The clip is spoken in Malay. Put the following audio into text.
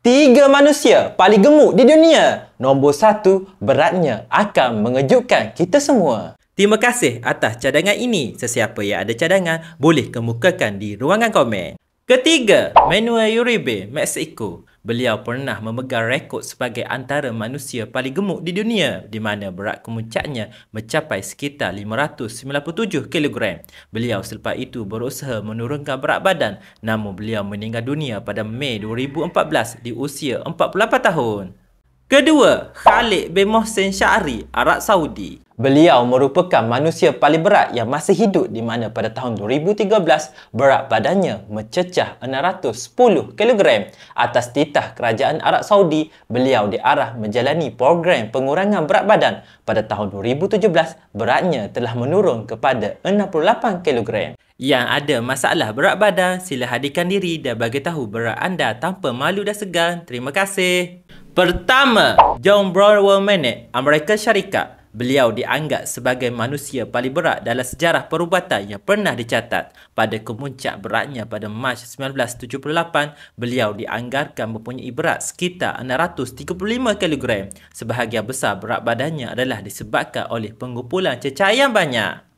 Tiga manusia paling gemuk di dunia. Nombor satu, beratnya akan mengejutkan kita semua. Terima kasih atas cadangan ini. Sesiapa yang ada cadangan boleh kemukakan di ruangan komen. Ketiga, Manuel Uribe, Mexico. Beliau pernah memegang rekod sebagai antara manusia paling gemuk di dunia di mana berat kemuncaknya mencapai sekitar 597 kg. Beliau selepas itu berusaha menurunkan berat badan, namun beliau meninggal dunia pada Mei 2014 di usia 48 tahun. Kedua, Khalid bin Mohsen Syahri, Arab Saudi. Beliau merupakan manusia paling berat yang masih hidup di mana pada tahun 2013 berat badannya mencecah 610 kg. Atas titah Kerajaan Arab Saudi, beliau diarah menjalani program pengurangan berat badan. Pada tahun 2017, beratnya telah menurun kepada 68 kg. Yang ada masalah berat badan, sila hadirkan diri dan bagi tahu berat anda tanpa malu dan segan. Terima kasih. Pertama, John Brownell, Amerika Syarikat. Beliau dianggap sebagai manusia paling berat dalam sejarah perubatan yang pernah dicatat. Pada kemuncak beratnya pada Mac 1978, beliau dianggarkan mempunyai berat sekitar 635 kg. Sebahagian besar berat badannya adalah disebabkan oleh pengumpulan cecair yang banyak.